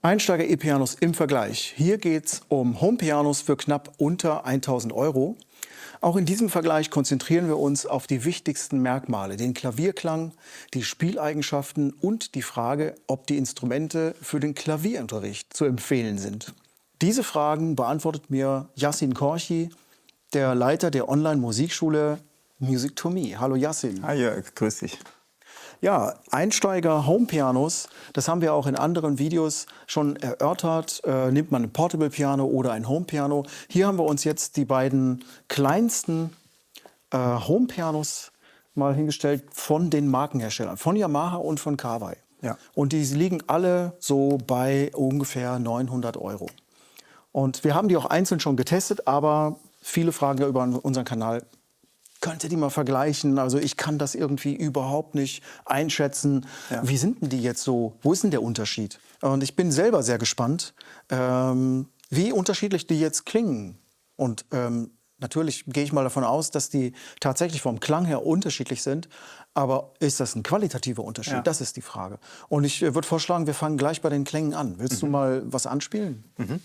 Einsteiger-E-Pianos im Vergleich. Hier geht es um Home-Pianos für knapp unter 1.000 Euro. Auch in diesem Vergleich konzentrieren wir uns auf die wichtigsten Merkmale, den Klavierklang, die Spieleigenschaften und die Frage, ob die Instrumente für den Klavierunterricht zu empfehlen sind. Diese Fragen beantwortet mir Yassin Korchi, der Leiter der Online-Musikschule Music to Me. Hallo Yassin. Hi Jörg, grüß dich. Ja, Einsteiger-Home-Pianos, das haben wir auch in anderen Videos schon erörtert. Nimmt man ein Portable-Piano oder ein Home-Piano. Hier haben wir uns jetzt die beiden kleinsten Home-Pianos mal hingestellt von den Markenherstellern, von Yamaha und von Kawai. Ja. Und die liegen alle so bei ungefähr 900 Euro. Und wir haben die auch einzeln schon getestet, aber viele fragen ja über unseren Kanal, könnt ihr die mal vergleichen? Also ich kann das irgendwie überhaupt nicht einschätzen. Ja. Wie sind denn die jetzt so? Wo ist denn der Unterschied? Und ich bin selber sehr gespannt, wie unterschiedlich die jetzt klingen. Und natürlich gehe ich mal davon aus, dass die tatsächlich vom Klang her unterschiedlich sind. Aber ist das ein qualitativer Unterschied? Ja. Das ist die Frage. Und ich würde vorschlagen, wir fangen gleich bei den Klängen an. Willst du mal was anspielen? Mhm.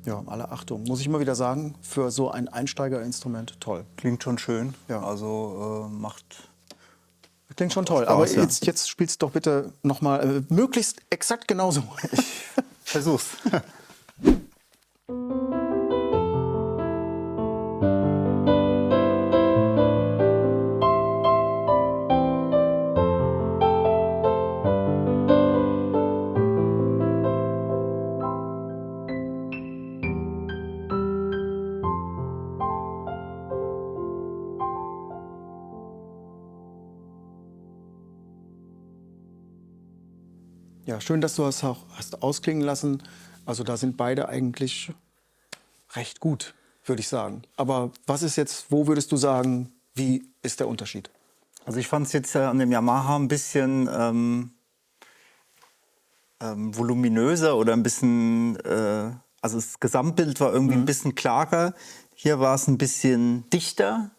Ja, alle Achtung. Muss ich immer wieder sagen, für so ein Einsteigerinstrument toll. Klingt schon schön. Ja. Also macht. Klingt schon toll. Spaß, Aber ja. jetzt spielst doch bitte noch mal möglichst exakt genauso. Versuch's. Ja, schön, dass du das auch hast ausklingen lassen. Also da sind beide eigentlich recht gut, würde ich sagen. Aber was ist jetzt, wo würdest du sagen, wie ist der Unterschied? Also ich fand es jetzt an dem Yamaha ein bisschen voluminöser oder ein bisschen, also das Gesamtbild war irgendwie ein bisschen klarer. Hier war es ein bisschen dichter.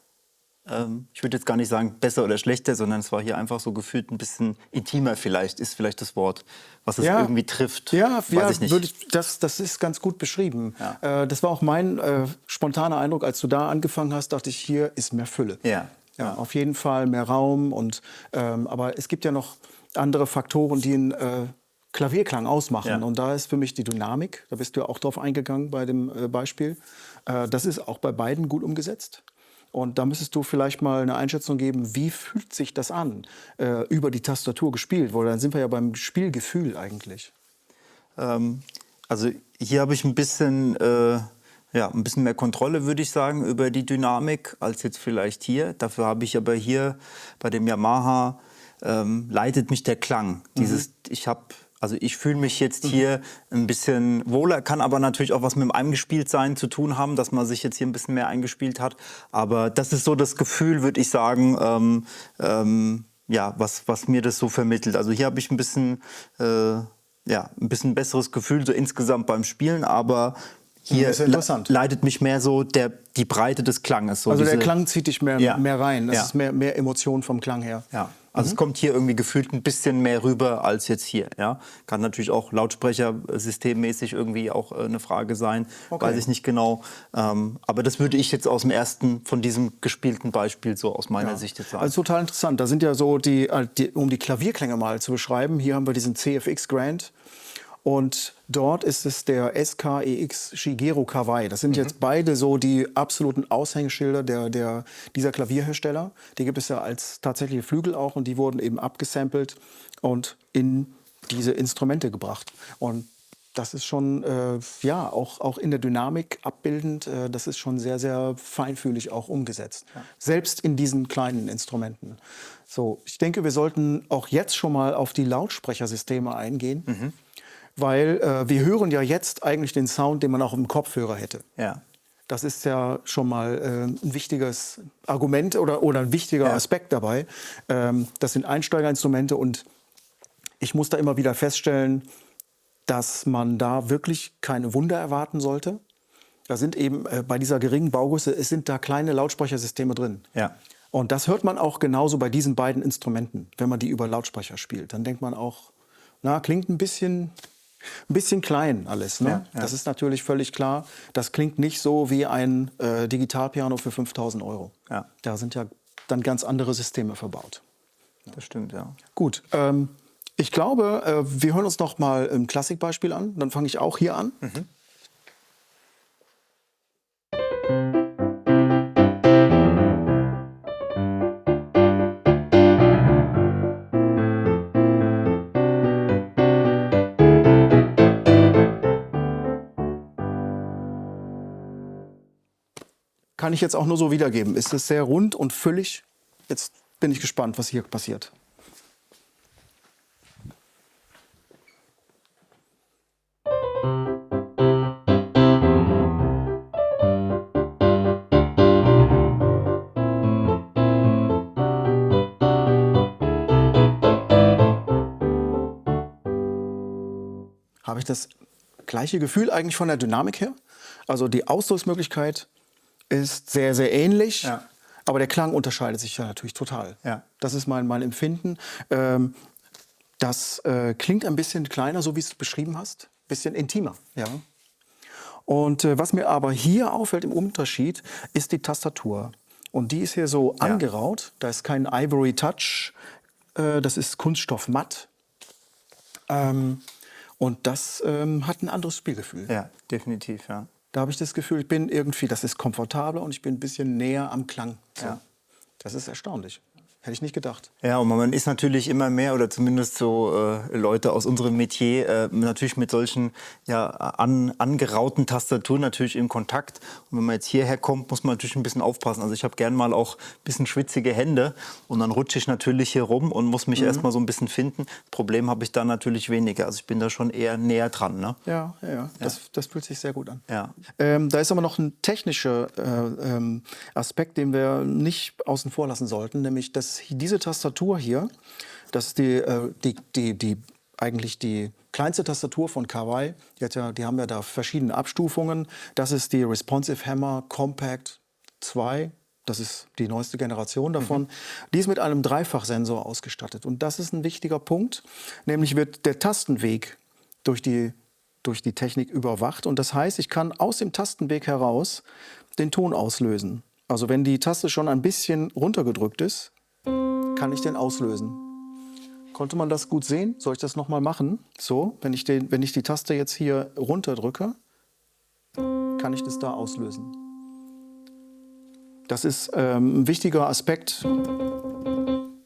Ich würde jetzt gar nicht sagen besser oder schlechter, sondern es war hier einfach so gefühlt ein bisschen intimer vielleicht, ist vielleicht das Wort, was es irgendwie trifft. Ja, Weiß ich nicht. das ist ganz gut beschrieben. Ja. Das war auch mein spontaner Eindruck, als du da angefangen hast, dachte ich, hier ist mehr Fülle. Ja. Ja, auf jeden Fall mehr Raum. Aber es gibt ja noch andere Faktoren, die einen Klavierklang ausmachen. Ja. Und da ist für mich die Dynamik, da bist du ja auch drauf eingegangen bei dem Beispiel. Das ist auch bei beiden gut umgesetzt. Und da müsstest du vielleicht mal eine Einschätzung geben, wie fühlt sich das an, über die Tastatur gespielt? Weil dann sind wir ja beim Spielgefühl eigentlich. Also hier habe ich ein bisschen mehr Kontrolle, würde ich sagen, über die Dynamik als jetzt vielleicht hier. Dafür habe ich aber hier bei dem Yamaha leitet mich der Klang. Ich fühle mich jetzt hier ein bisschen wohler, kann aber natürlich auch was mit dem Eingespieltsein zu tun haben, dass man sich jetzt hier ein bisschen mehr eingespielt hat. Aber das ist so das Gefühl, würde ich sagen, was mir das so vermittelt. Also hier habe ich ein bisschen besseres Gefühl so insgesamt beim Spielen, aber hier leitet mich mehr so die Breite des Klanges. So also der Klang zieht dich mehr rein. Das Ja. ist mehr Emotion vom Klang her. Ja. Also es kommt hier irgendwie gefühlt ein bisschen mehr rüber als jetzt hier. Ja? Kann natürlich auch Lautsprechersystemmäßig irgendwie auch eine Frage sein. Okay. Weiß ich nicht genau. Aber das würde ich jetzt aus dem ersten von diesem gespielten Beispiel so aus meiner Sicht jetzt sagen. Also total interessant. Da sind ja so um die Klavierklänge mal zu beschreiben. Hier haben wir diesen CFX Grand. Und dort ist es der SKEX Shigeru Kawai. Das sind jetzt beide so die absoluten Aushängeschilder dieser Klavierhersteller. Die gibt es ja als tatsächliche Flügel auch und die wurden eben abgesampelt und in diese Instrumente gebracht. Und das ist schon, auch in der Dynamik abbildend, das ist schon sehr, sehr feinfühlig auch umgesetzt. Ja. Selbst in diesen kleinen Instrumenten. So, ich denke, wir sollten auch jetzt schon mal auf die Lautsprechersysteme eingehen. Weil wir hören ja jetzt eigentlich den Sound, den man auch im Kopfhörer hätte. Ja. Das ist ja schon mal ein wichtiges Argument oder ein wichtiger Aspekt dabei. Das sind Einsteigerinstrumente und ich muss da immer wieder feststellen, dass man da wirklich keine Wunder erwarten sollte. Da sind eben bei dieser geringen Baugröße, es sind da kleine Lautsprechersysteme drin. Ja. Und das hört man auch genauso bei diesen beiden Instrumenten, wenn man die über Lautsprecher spielt. Dann denkt man auch, na, klingt ein bisschen klein alles. Ne? Ja. Das ist natürlich völlig klar. Das klingt nicht so wie ein Digitalpiano für 5.000 €. Ja. Da sind ja dann ganz andere Systeme verbaut. Das stimmt, ja. Gut, ich glaube, wir hören uns noch mal ein Klassikbeispiel an. Dann fange ich auch hier an. Kann ich jetzt auch nur so wiedergeben. Es ist sehr rund und füllig. Jetzt bin ich gespannt, was hier passiert. Habe ich das gleiche Gefühl eigentlich von der Dynamik her? Also die Ausdrucksmöglichkeit ist sehr, sehr ähnlich, aber der Klang unterscheidet sich ja natürlich total. Ja. Das ist mein Empfinden. Das klingt ein bisschen kleiner, so wie du es beschrieben hast, ein bisschen intimer. Ja. Und was mir aber hier auffällt im Unterschied, ist die Tastatur. Und die ist hier so angeraut. Da ist kein Ivory Touch, das ist Kunststoff matt. Und das hat ein anderes Spielgefühl. Ja, definitiv, ja. Da habe ich das Gefühl, ich bin irgendwie, das ist komfortabler und ich bin ein bisschen näher am Klang. So. Ja. Das ist erstaunlich. Hätte ich nicht gedacht. Ja, und man ist natürlich immer mehr, oder zumindest so Leute aus unserem Metier, natürlich mit solchen angerauten Tastaturen natürlich in Kontakt. Und wenn man jetzt hierher kommt, muss man natürlich ein bisschen aufpassen. Also ich habe gern mal auch ein bisschen schwitzige Hände und dann rutsche ich natürlich hier rum und muss mich erst mal so ein bisschen finden. Problem habe ich da natürlich weniger. Also ich bin da schon eher näher dran. Ne? Ja. Das fühlt sich sehr gut an. Ja. Da ist aber noch ein technischer Aspekt, den wir nicht außen vor lassen sollten, nämlich diese Tastatur hier, das ist eigentlich die kleinste Tastatur von Kawai. Die haben ja da verschiedene Abstufungen. Das ist die Responsive Hammer Compact 2. Das ist die neueste Generation davon. Die ist mit einem Dreifachsensor ausgestattet. Und das ist ein wichtiger Punkt. Nämlich wird der Tastenweg durch die Technik überwacht. Und das heißt, ich kann aus dem Tastenweg heraus den Ton auslösen. Also wenn die Taste schon ein bisschen runtergedrückt ist, kann ich den auslösen. Konnte man das gut sehen? Soll ich das noch mal machen? So, wenn ich die Taste jetzt hier runterdrücke, kann ich das da auslösen. Das ist ein wichtiger Aspekt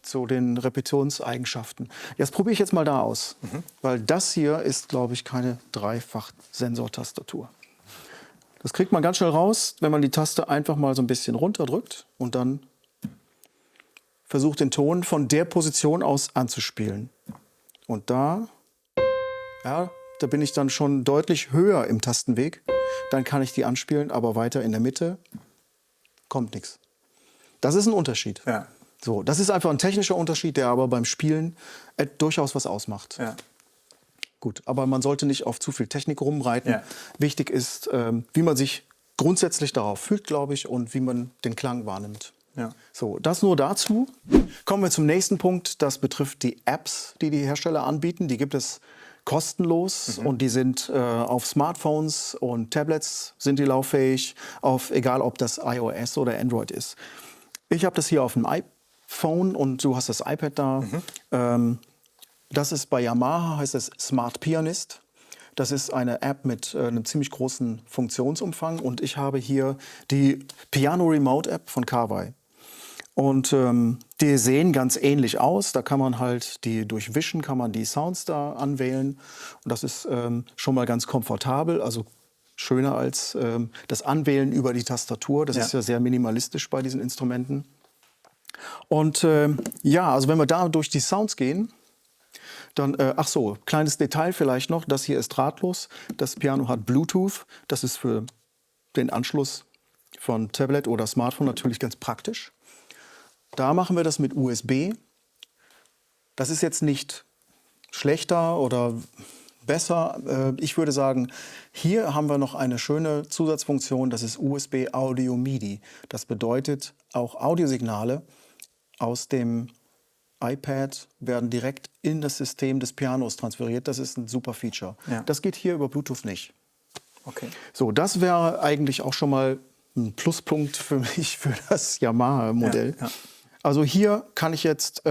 zu den Repetitionseigenschaften. Das probiere ich jetzt mal da aus, weil das hier ist, glaube ich, keine Dreifach-Sensor-Tastatur. Das kriegt man ganz schnell raus, wenn man die Taste einfach mal so ein bisschen runterdrückt und dann versucht, den Ton von der Position aus anzuspielen. Und da bin ich dann schon deutlich höher im Tastenweg. Dann kann ich die anspielen, aber weiter in der Mitte kommt nichts. Das ist ein Unterschied. Ja. So, das ist einfach ein technischer Unterschied, der aber beim Spielen durchaus was ausmacht. Ja. Gut, aber man sollte nicht auf zu viel Technik rumreiten. Ja. Wichtig ist, wie man sich grundsätzlich darauf fühlt, glaube ich, und wie man den Klang wahrnimmt. Ja. So, das nur dazu. Kommen wir zum nächsten Punkt. Das betrifft die Apps, die Hersteller anbieten. Die gibt es kostenlos und die sind auf Smartphones und Tablets sind die lauffähig, egal ob das iOS oder Android ist. Ich habe das hier auf dem iPhone und du hast das iPad da. Das ist bei Yamaha, heißt es Smart Pianist. Das ist eine App mit einem ziemlich großen Funktionsumfang und ich habe hier die Piano Remote App von Kawai. Und die sehen ganz ähnlich aus. Da kann man halt durch Wischen kann man die Sounds da anwählen. Und das ist schon mal ganz komfortabel, also schöner als das Anwählen über die Tastatur. Das ist ja sehr minimalistisch bei diesen Instrumenten. Und also wenn wir da durch die Sounds gehen, dann, kleines Detail vielleicht noch, das hier ist drahtlos. Das Piano hat Bluetooth, das ist für den Anschluss von Tablet oder Smartphone natürlich ganz praktisch. Da machen wir das mit USB. Das ist jetzt nicht schlechter oder besser. Ich würde sagen, hier haben wir noch eine schöne Zusatzfunktion, das ist USB Audio MIDI. Das bedeutet, auch Audiosignale aus dem iPad werden direkt in das System des Pianos transferiert. Das ist ein super Feature. Ja. Das geht hier über Bluetooth nicht. Okay. So, das wäre eigentlich auch schon mal ein Pluspunkt für mich für das Yamaha-Modell. Ja, ja. Also hier kann ich jetzt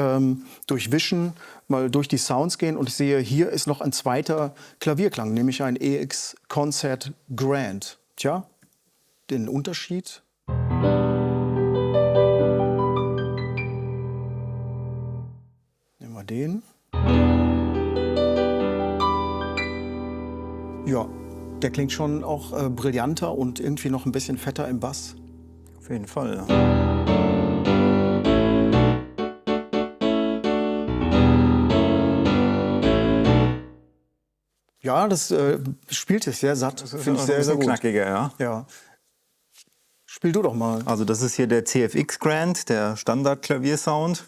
durch Wischen mal durch die Sounds gehen und ich sehe, hier ist noch ein zweiter Klavierklang, nämlich ein EX Concert Grand. Tja, den Unterschied. Nehmen wir den. Ja, der klingt schon auch brillanter und irgendwie noch ein bisschen fetter im Bass. Auf jeden Fall, ja. Ja, das spielt es sehr satt. Finde ich sehr, sehr gut. Knackiger, ja. Ja. Spiel du doch mal. Also das ist hier der CFX Grand, der Standard-Klaviersound.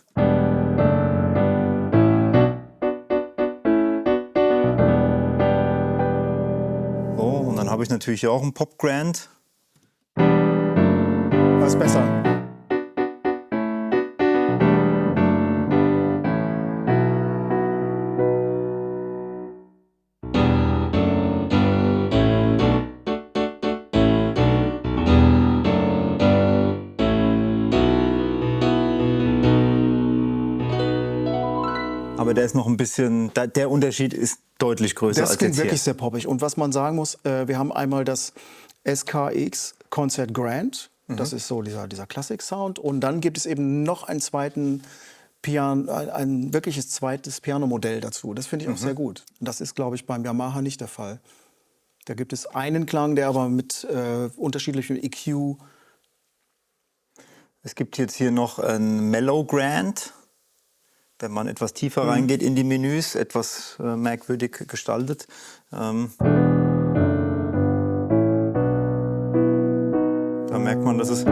So, und dann habe ich natürlich hier auch einen Pop Grand. Was ist besser? Aber der ist noch ein bisschen, der Unterschied ist deutlich größer Das als klingt jetzt hier. wirklich sehr poppig. Und was man sagen muss, wir haben einmal das SKX Concert Grand. Das ist so dieser Klassik-Sound. Und dann gibt es eben noch einen zweiten ein wirkliches zweites Piano-Modell dazu. Das finde ich auch sehr gut. Und das ist, glaube ich, beim Yamaha nicht der Fall. Da gibt es einen Klang, der aber mit unterschiedlichem EQ. Es gibt jetzt hier noch ein Mellow Grand. Wenn man etwas tiefer reingeht in die Menüs, etwas merkwürdig gestaltet. Da merkt man, dass es...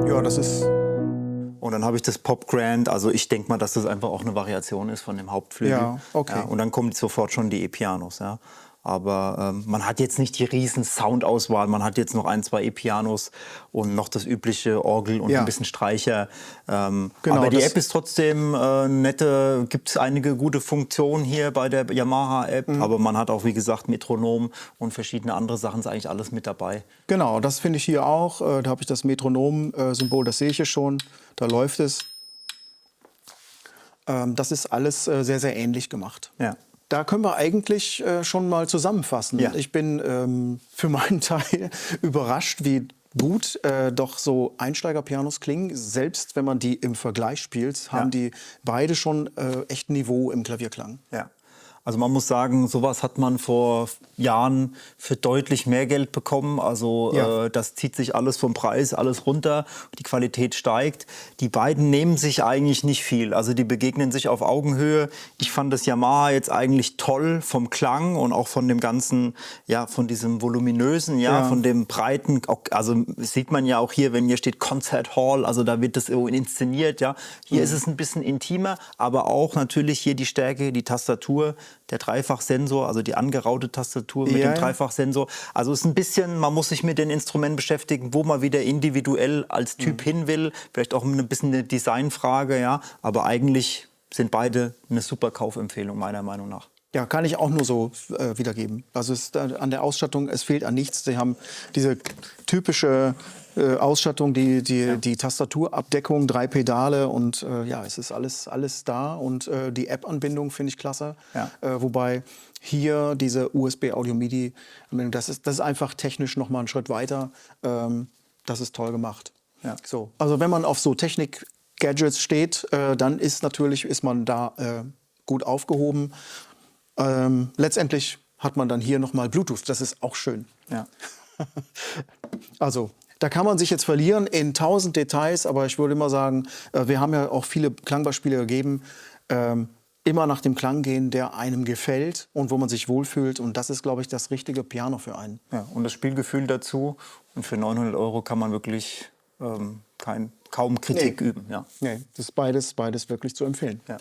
Ja, das ist... Und dann habe ich das Pop Grand. Also ich denke mal, dass das einfach auch eine Variation ist von dem Hauptflügel. Ja, okay. Ja, und dann kommt sofort schon die E-Pianos. Ja. Aber man hat jetzt nicht die riesen Soundauswahl. Man hat jetzt noch ein, zwei E-Pianos und noch das übliche Orgel und ein bisschen Streicher. Genau, aber die App ist trotzdem nette. Gibt es einige gute Funktionen hier bei der Yamaha-App. Aber man hat auch, wie gesagt, Metronom und verschiedene andere Sachen. Ist eigentlich alles mit dabei. Genau, das finde ich hier auch. Da habe ich das Metronom-Symbol, das sehe ich hier schon. Da läuft es. Das ist alles sehr, sehr ähnlich gemacht. Ja. Da können wir eigentlich schon mal zusammenfassen. Ja. Ich bin für meinen Teil überrascht, wie gut doch so Einsteigerpianos klingen. Selbst wenn man die im Vergleich spielt, haben die beide schon echt Niveau im Klavierklang. Ja. Also man muss sagen, sowas hat man vor Jahren für deutlich mehr Geld bekommen. Also das zieht sich alles vom Preis, alles runter. Die Qualität steigt. Die beiden nehmen sich eigentlich nicht viel. Also die begegnen sich auf Augenhöhe. Ich fand das Yamaha jetzt eigentlich toll vom Klang und auch von dem ganzen, ja, von diesem voluminösen, von dem breiten. Also sieht man ja auch hier, wenn hier steht Concert Hall. Also da wird das inszeniert. Ja, hier ist es ein bisschen intimer, aber auch natürlich hier die Stärke, die Tastatur. Der Dreifachsensor, also die angeraute Tastatur mit dem Dreifachsensor. Also es ist ein bisschen, man muss sich mit den Instrumenten beschäftigen, wo man wieder individuell als Typ hin will. Vielleicht auch ein bisschen eine Designfrage, ja. Aber eigentlich sind beide eine super Kaufempfehlung, meiner Meinung nach. Ja, kann ich auch nur so wiedergeben. Also es ist an der Ausstattung, es fehlt an nichts. Sie haben diese typische Ausstattung, die Tastaturabdeckung, 3 Pedale und es ist alles da. Und die App-Anbindung finde ich klasse. Ja. Wobei hier diese USB-Audio-MIDI, das ist einfach technisch noch mal einen Schritt weiter. Das ist toll gemacht. Ja. So. Also wenn man auf so Technik-Gadgets steht, dann ist man da gut aufgehoben. Letztendlich hat man dann hier noch mal Bluetooth. Das ist auch schön. Ja. Also da kann man sich jetzt verlieren in 1000 Details, aber ich würde immer sagen, wir haben ja auch viele Klangbeispiele gegeben. immer nach dem Klang gehen, der einem gefällt und wo man sich wohlfühlt. Und das ist, glaube ich, das richtige Piano für einen. Ja, und das Spielgefühl dazu. Und für 900 € kann man wirklich kaum Kritik üben. Ja. Nee, das ist beides wirklich zu empfehlen. Ja.